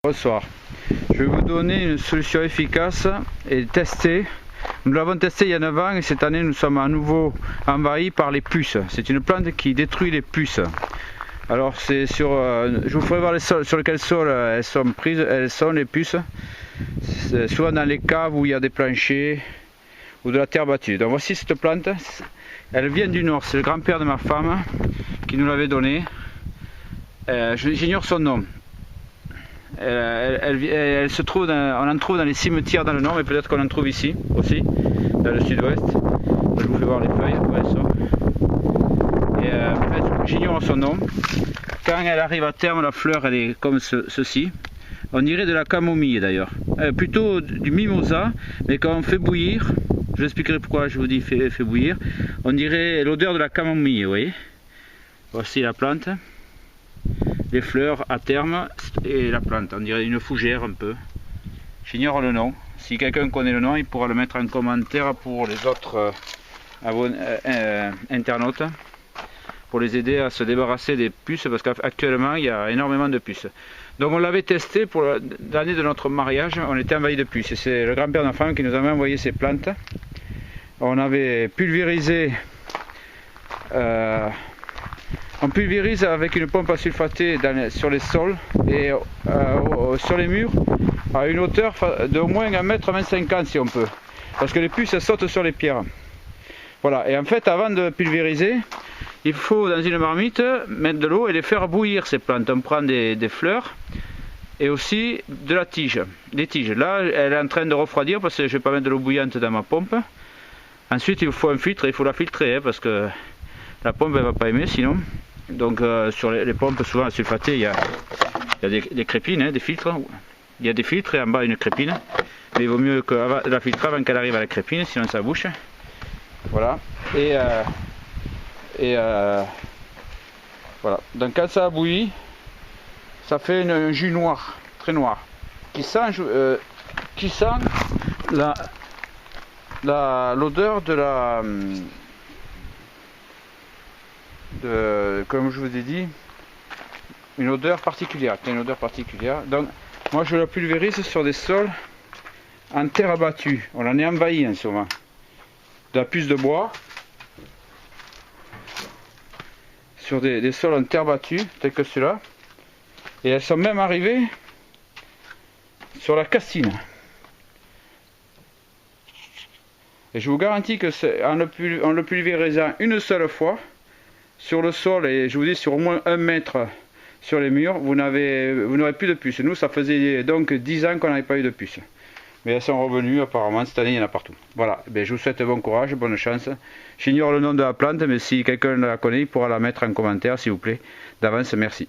Bonsoir. Je vais vous donner une solution efficace et testée. Nous l'avons testé il y a 9 ans et cette année nous sommes à nouveau envahis par les puces. C'est une plante qui détruit les puces. Alors c'est sur, je vous ferai voir les sols, sur quel sol elles sont prises, elles sont les puces. C'est souvent dans les caves où il y a des planchers ou de la terre battue. Donc voici cette plante. Elle vient du nord, c'est le grand-père de ma femme qui nous l'avait donnée. J'ignore son nom. Elle se trouve on en trouve dans les cimetières dans le nord, mais peut-être qu'on en trouve ici aussi, dans le sud-ouest. Je vous fais voir les feuilles, où elles sont. J'ignore son nom. Quand elle arrive à terme, la fleur elle est comme ceci. On dirait de la camomille d'ailleurs, plutôt du mimosa, mais quand on fait bouillir, je vous expliquerai pourquoi je vous dis fait bouillir, on dirait l'odeur de la camomille, vous voyez. Voici la plante. Les fleurs à terme et la plante, on dirait une fougère un peu. J'ignore le nom. Si quelqu'un connaît le nom, il pourra le mettre en commentaire pour les autres internautes, pour les aider à se débarrasser des puces, parce qu'actuellement il y a énormément de puces. Donc on l'avait testé pour l'année de notre mariage, on était envahi de puces. C'est le grand-père de ma femme qui nous avait envoyé ces plantes. On avait pulvérisé. On pulvérise avec une pompe à sulfater sur les sols et sur les murs à une hauteur d'au moins 1,25 m si on peut. Parce que les puces elles sautent sur les pierres. Voilà, et en fait avant de pulvériser, il faut dans une marmite mettre de l'eau et les faire bouillir ces plantes. On prend des fleurs et aussi de la tige, des tiges. Là elle est en train de refroidir parce que je ne vais pas mettre de l'eau bouillante dans ma pompe. Ensuite il faut un filtre, il faut la filtrer parce que la pompe elle ne va pas aimer sinon. Donc sur les pompes souvent à sulfater il y a des crépines, hein, des filtres. Il y a des filtres et en bas une crépine. Mais il vaut mieux que la filtrer avant qu'elle arrive à la crépine, sinon ça bouche. Voilà. Voilà. Donc quand ça a bouilli, ça fait un jus noir, très noir, qui sent l'odeur de la... comme je vous ai dit, une odeur particulière, Donc moi je la pulvérise sur des sols en terre abattue. On en est envahi en ce moment. De la puce de bois sur des sols en terre battue tels que ceux-là, et elles sont même arrivées sur la castine. Et je vous garantis que en le pulvérisant une seule fois sur le sol, et je vous dis sur au moins 1 mètre sur les murs, vous n'aurez plus de puces. Nous ça faisait donc 10 ans qu'on n'avait pas eu de puces. Mais elles sont revenues apparemment, cette année il y en a partout. Voilà, je vous souhaite bon courage, bonne chance. J'ignore le nom de la plante, mais si quelqu'un la connaît, il pourra la mettre en commentaire s'il vous plaît. D'avance, merci.